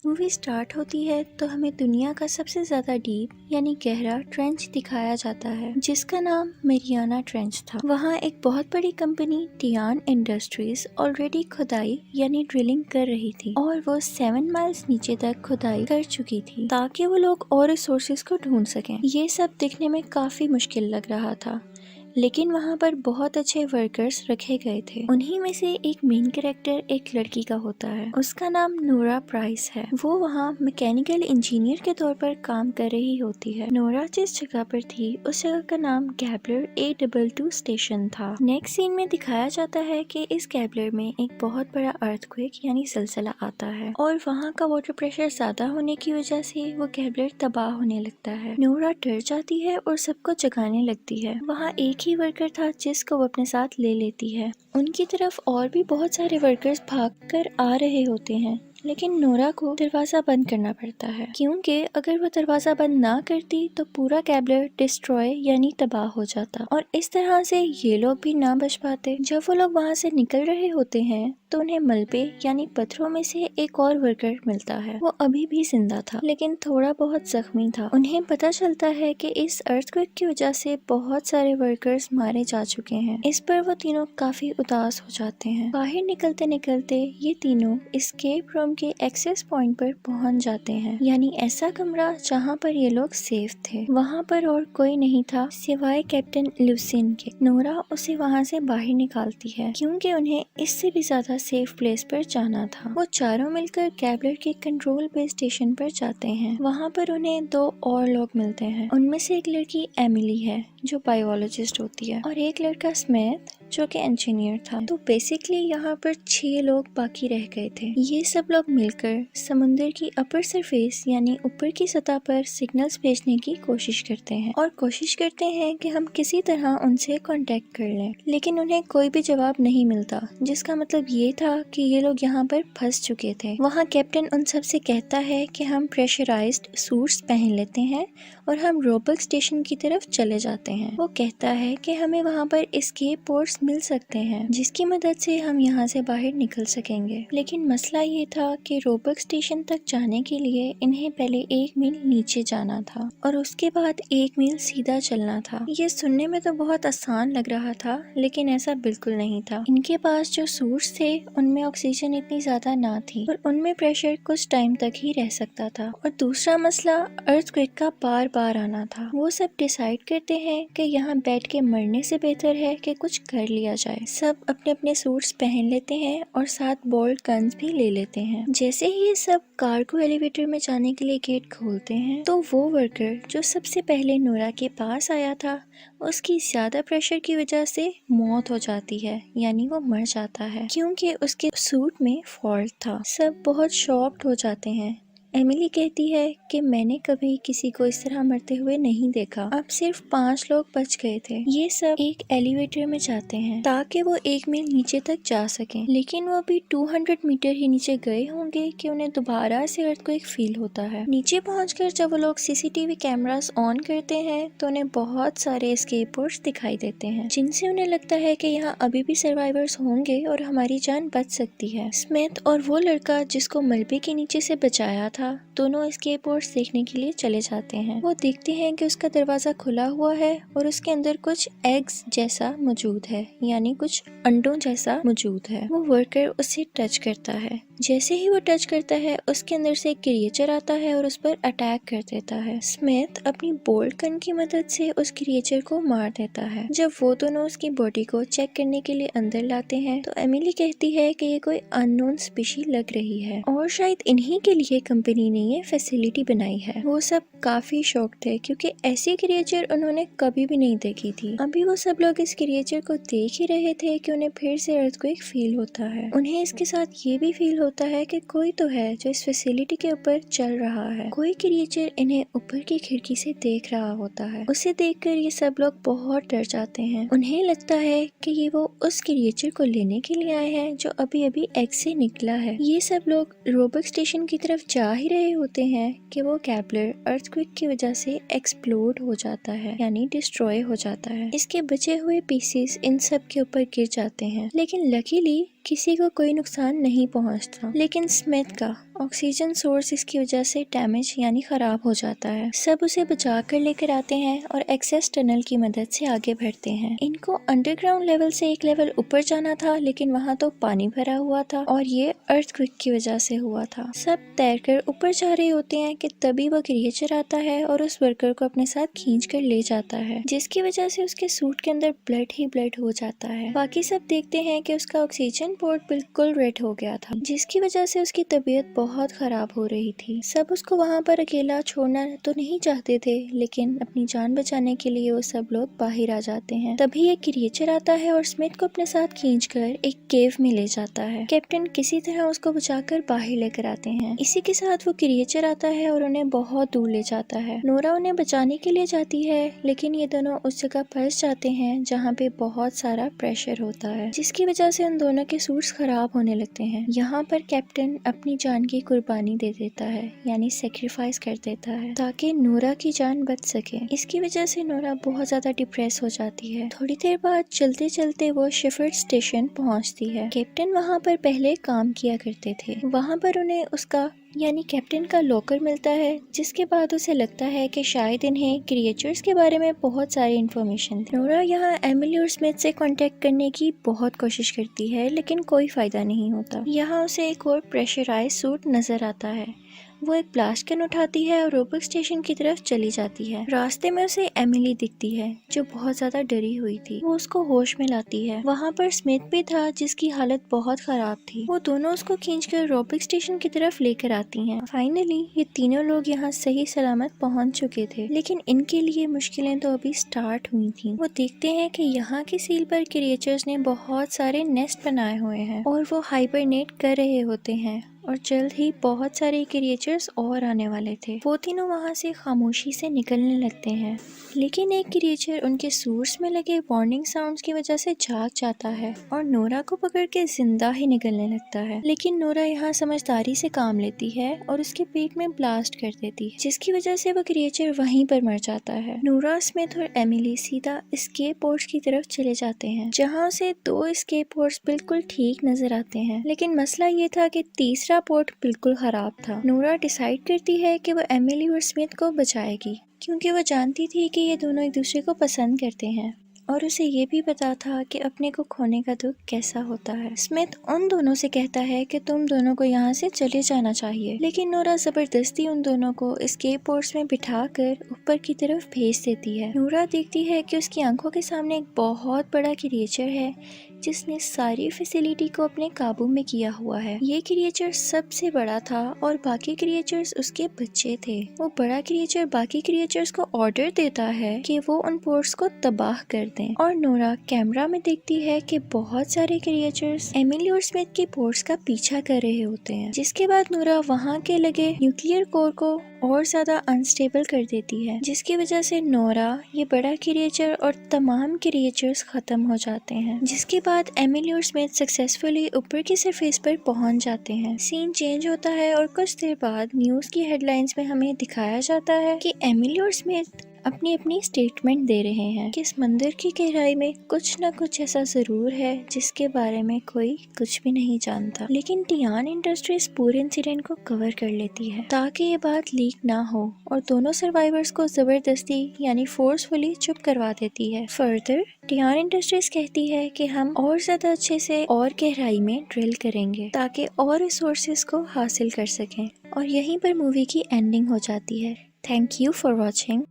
Movie start होती है तो हमें दुनिया का सबसे ज्यादा डीप यानी गहरा ट्रेंच दिखाया जाता है, जिसका नाम मेरियाना ट्रेंच था। वहाँ एक बहुत बड़ी कंपनी टियान इंडस्ट्रीज ऑलरेडी खुदाई यानी ड्रिलिंग कर रही थी और वो 7 माइल्स नीचे तक खुदाई कर चुकी थी ताकि वो लोग और रिसोर्सेज को ढूंढ सकें। ये सब दिखने में काफी मुश्किल लग रहा था, लेकिन वहाँ पर बहुत अच्छे वर्कर्स रखे गए थे। उन्हीं में से एक मेन कैरेक्टर एक लड़की का होता है, उसका नाम नोरा प्राइस है। वो वहाँ मैकेनिकल इंजीनियर के तौर पर काम कर रही होती है। नोरा जिस जगह पर थी उस जगह का नाम गैबलर A22 स्टेशन था। नेक्स्ट सीन में दिखाया जाता है कि इस गैबलर में एक बहुत बड़ा अर्थक्वेक यानी ज़लज़ला आता है और वहाँ का वाटर प्रेशर ज्यादा होने की वजह से वो गैबलर तबाह होने लगता है। नोरा डर जाती है और सबको जगाने लगती है। वहाँ एक ही वर्कर था जिसको वो अपने साथ ले लेती है। उनकी तरफ और भी बहुत सारे वर्कर्स भागकर आ रहे होते हैं, लेकिन नोरा को दरवाजा बंद करना पड़ता है क्योंकि अगर वो दरवाजा बंद ना करती तो पूरा गैबलर डिस्ट्रॉय यानी तबाह हो जाता और इस तरह से ये लोग भी ना बच पाते। जब वो लोग वहाँ से निकल रहे होते हैं तो उन्हें मलबे यानी पत्थरों में से एक और वर्कर मिलता है। वो अभी भी जिंदा था लेकिन थोड़ा बहुत जख्मी था। उन्हें पता चलता है कि इस अर्थक्वेक की वजह से बहुत सारे वर्कर्स मारे जा चुके हैं। इस पर वो तीनों काफी उदास हो जाते हैं। बाहर निकलते निकलते ये तीनों एस्केप रूम के एक्सेस पॉइंट पर पहुंच जाते हैं, यानी ऐसा कमरा जहां पर ये लोग सेफ थे। वहां पर और कोई नहीं था सिवाय कैप्टन लुसिन के। नोरा उसे वहां से बाहर निकालती है क्योंकि उन्हें इससे भी ज्यादा सेफ प्लेस पर जाना था। वो चारों मिलकर गैबलर के कंट्रोल बेस स्टेशन पर जाते हैं। वहाँ पर उन्हें 2 और लोग मिलते हैं। उनमें से एक लड़की एमिली है जो बायोलॉजिस्ट होती है और एक लड़का स्मिथ जो कि इंजीनियर था। तो बेसिकली यहाँ पर 6 लोग बाकी रह गए थे। ये सब लोग मिलकर समुद्र की अपर सरफेस यानी ऊपर की सतह पर सिग्नल्स भेजने की कोशिश करते हैं और कोशिश करते हैं कि हम किसी तरह उनसे कांटेक्ट कर लें, लेकिन उन्हें कोई भी जवाब नहीं मिलता, जिसका मतलब ये था कि ये लोग यहाँ पर फंस चुके थे। वहाँ कैप्टन उन सब से कहता है कि हम प्रेशराइज्ड सूट्स पहन लेते हैं और हम रोबक स्टेशन की तरफ चले जाते हैं। वो कहता है कि हमें वहाँ पर एस्केप पोर्ट्स मिल सकते हैं जिसकी मदद से हम यहाँ से बाहर निकल सकेंगे। लेकिन मसला ये था कि रोबक स्टेशन तक जाने के लिए इन्हें पहले 1 मील नीचे जाना था और उसके बाद 1 मील सीधा चलना था। ये सुनने में तो बहुत आसान लग रहा था, लेकिन ऐसा बिल्कुल नहीं था। इनके पास जो सूट्स थे उनमें ऑक्सीजन इतनी ज्यादा ना थी और उनमें प्रेशर कुछ टाइम तक ही रह सकता था। और दूसरा मसला अर्थक्वेक का बार बार आना था। वो सब डिसाइड करते हैं कि यहाँ बैठ के मरने से बेहतर है कि कुछ कर लिया जाए। सब अपने अपने सूट्स पहन लेते हैं और साथ बोल्ट गन्स भी ले लेते हैं। जैसे ही ये सब कार्गो एलिवेटर में जाने के लिए गेट खोलते हैं तो वो वर्कर जो सबसे पहले नोरा के पास आया था उसकी ज्यादा प्रेशर की वजह से मौत हो जाती है, यानी वो मर जाता है क्योंकि उसके सूट में फॉल्ट था। सब बहुत शॉक्ड हो जाते हैं। एमिली कहती है कि मैंने कभी किसी को इस तरह मरते हुए नहीं देखा। अब सिर्फ 5 लोग बच गए थे। ये सब एक एलिवेटर में जाते हैं ताकि वो 1 मील नीचे तक जा सकें, लेकिन वो अभी 200 मीटर ही नीचे गए होंगे कि उन्हें दोबारा से अर्थक्वेक फील होता है। नीचे पहुंचकर जब वो लोग सीसीटीवी कैमरास ऑन करते हैं तो उन्हें बहुत सारे एस्केप पोर्ट्स दिखाई देते हैं जिनसे उन्हें लगता है कि यहाँ अभी भी सर्वाइवर्स होंगे और हमारी जान बच सकती है। स्मिथ और वो लड़का जिसको मलबे के नीचे से बचाया था दोनों एस्केप पोर्ट्स देखने के लिए चले जाते हैं। वो देखते हैं कि उसका दरवाजा खुला हुआ है और उसके अंदर कुछ एग्स जैसा मौजूद है, यानी कुछ अंडों जैसा मौजूद है। वो वर्कर उसे टच करता है। जैसे ही वो टच करता है उसके अंदर से एक क्रिएचर आता है और उस पर अटैक कर देता है। स्मिथ अपनी बोल्ट गन की मदद से उस क्रिएचर को मार देता है। जब वो दोनों उसकी बॉडी को चेक करने के लिए अंदर लाते हैं तो एमिली कहती है कि ये कोई अननोन स्पीशी लग रही है और शायद इन्हीं के लिए कंपनी ने ये फैसिलिटी बनाई है। वो सब काफी शॉक थे क्योंकि ऐसी क्रिएचर उन्होंने कभी भी नहीं देखी थी। अभी वो सब लोग इस क्रिएचर को देख ही रहे थे कि उन्हें फिर से अर्थक्वेक फील होता है। उन्हें इसके साथ ये भी फील होता है कि कोई तो है जो इस फैसिलिटी के ऊपर चल रहा है। कोई क्रिएचर इन्हें ऊपर की खिड़की से देख रहा होता है। उसे देखकर ये सब लोग बहुत डर जाते हैं। उन्हें लगता है कि ये वो उस क्रिएचर को लेने के लिए आए हैं जो अभी अभी एग से निकला है। ये सब लोग रोबक स्टेशन की तरफ जा ही रहे होते हैं कि वो केपलर अर्थक्वेक की वजह से एक्सप्लोड हो जाता है, यानी डिस्ट्रॉय हो जाता है। इसके बचे हुए पीसेस इन सब के ऊपर गिर जाते हैं, लेकिन लकीली किसी को कोई नुकसान नहीं पहुंचता। लेकिन स्मिथ का ऑक्सीजन सोर्स इसकी वजह से डैमेज यानी खराब हो जाता है। सब उसे बचा कर लेकर आते हैं और एक्सेस टनल की मदद से आगे बढ़ते हैं। इनको अंडरग्राउंड लेवल से एक लेवल ऊपर जाना था, लेकिन वहाँ तो पानी भरा हुआ था और ये अर्थक्वेक की वजह से हुआ था। सब तैरकर ऊपर जा रहे होते हैं कि तभी वो क्रिएचर आता है और उस वर्कर को अपने साथ खींच कर ले जाता है, जिसकी वजह से उसके सूट के अंदर ब्लड ही ब्लड हो जाता है। बाकी सब देखते हैं कि उसका ऑक्सीजन पोर्ट बिल्कुल रेड हो गया था, जिसकी वजह से उसकी तबीयत बहुत खराब हो रही थी। सब उसको वहाँ पर अकेला छोड़ना तो नहीं चाहते थे, लेकिन अपनी जान बचाने के लिए वो सब लोग बाहर आ जाते हैं। तभी एक क्रिएचर आता है और स्मिथ को अपने साथ खींचकर एक केव में ले जाता है। कैप्टन किसी तरह उसको बचाकर बाहर लेकर आते हैं। इसी के साथ वो क्रिएचर आता है और उन्हें बहुत दूर ले जाता है। नोरा उन्हें बचाने के लिए जाती है, लेकिन ये दोनों उस जगह फंस जाते हैं जहाँ पे बहुत सारा प्रेशर होता है, जिसकी वजह से उन दोनों के सूट्स खराब होने लगते हैं। यहाँ पर कैप्टन अपनी जान की कुर्बानी दे देता है, यानी सेक्रीफाइस कर देता है, ताकि नोरा की जान बच सके। इसकी वजह से नोरा बहुत ज्यादा डिप्रेस हो जाती है। थोड़ी देर बाद चलते चलते वो शेफर्ड स्टेशन पहुँचती है। कैप्टन वहाँ पर पहले काम किया करते थे। वहाँ पर उन्हें उसका यानी कैप्टन का लॉकर मिलता है, जिसके बाद उसे लगता है कि शायद इन्हें क्रिएचर्स के बारे में बहुत सारी इन्फॉर्मेशन थी। नोरा यहाँ एमिली और स्मिथ से कांटेक्ट करने की बहुत कोशिश करती है, लेकिन कोई फायदा नहीं होता। यहाँ उसे एक और प्रेशराइज सूट नजर आता है। वो एक ब्लास्ट गन उठाती है और रोबोट स्टेशन की तरफ चली जाती है। रास्ते में उसे एमिली दिखती है, जो बहुत ज्यादा डरी हुई थी। वो उसको होश में लाती है। वहाँ पर स्मिथ भी था, जिसकी हालत बहुत खराब थी। वो दोनों उसको खींचकर रोबोट स्टेशन की तरफ लेकर आती हैं। फाइनली ये तीनों लोग यहाँ सही सलामत पहुँच चुके थे, लेकिन इनके लिए मुश्किलें तो अभी स्टार्ट हुई थी। वो देखते हैं कि यहाँ की सील पर क्रिएचर्स ने बहुत सारे नेस्ट बनाए हुए हैं और वो हाइबरनेट कर रहे होते हैं, और जल्द ही बहुत सारे क्रिएचर्स और आने वाले थे। वो तीनों वहाँ से खामोशी से निकलने लगते हैं, लेकिन एक क्रिएचर उनके सूट्स में लगे वार्निंग साउंड्स की वजह से जाग जाता है और नोरा को पकड़ के जिंदा ही निकलने लगता है। लेकिन नोरा यहाँ समझदारी से काम लेती है और उसके पेट में ब्लास्ट कर देती है, जिसकी वजह से वो क्रिएचर वहीं पर मर जाता है। नोरा, स्मिथ और एमिली सीधा एस्केप पोर्ट्स की तरफ चले जाते हैं, जहाँ उसे 2 एस्केप पोर्ट्स बिल्कुल ठीक नजर आते हैं। लेकिन मसला ये था कि तीसरा पोर्ट बिल्कुल खराब था। नोरा डिसाइड करती है कि वो एमिली और स्मिथ को बचाएगी, क्योंकि वो जानती थी कि ये दोनों एक दूसरे को पसंद करते हैं और उसे ये भी पता था कि अपने को खोने का दुख कैसा होता है। स्मिथ उन दोनों से कहता है कि तुम दोनों को यहाँ से चले जाना चाहिए, लेकिन नोरा जबरदस्ती उन दोनों को एस्केप पोर्ट्स में बिठाकर ऊपर की तरफ भेज देती है। नोरा देखती है कि उसकी आंखों के सामने एक बहुत बड़ा क्रिएचर है, जिसने सारी फैसिलिटी को अपने काबू में किया हुआ है। ये क्रिएचर सबसे बड़ा था और बाकी क्रिएचर्स उसके बच्चे थे। वो बड़ा क्रिएचर बाकी क्रिएचर्स को ऑर्डर देता है कि वो उन पोर्ट्स को तबाह कर दें, और नोरा कैमरा में देखती है कि बहुत सारे क्रिएचर्स एमिली और स्मिथ के पोर्ट्स का पीछा कर रहे होते हैं। जिसके बाद नोरा वहाँ के लगे न्यूक्लियर कोर को और ज्यादा अनस्टेबल कर देती है, जिसकी वजह से नोरा, ये बड़ा क्रिएचर और तमाम क्रिएचर्स खत्म हो जाते हैं। जिसके बाद एमिली और स्मिथ सक्सेसफुली ऊपर की सरफेस पर पहुंच जाते हैं। सीन चेंज होता है और कुछ देर बाद न्यूज की हेडलाइंस में हमें दिखाया जाता है कि एमिली और स्मिथ अपनी अपनी स्टेटमेंट दे रहे हैं कि इस मंदिर की गहराई में कुछ न कुछ ऐसा जरूर है जिसके बारे में कोई कुछ भी नहीं जानता। लेकिन टियान इंडस्ट्रीज पूरे इंसिडेंट को कवर कर लेती है ताकि ये बात लीक ना हो, और दोनों सर्वाइवर्स को जबरदस्ती यानी फोर्सफुली चुप करवा देती है। फर्दर टियान इंडस्ट्रीज कहती है कि हम और ज्यादा अच्छे से और गहराई में ड्रिल करेंगे ताकि और रिसोर्सेज को हासिल कर सकें, और यहीं पर मूवी की एंडिंग हो जाती है। Thank you for watching.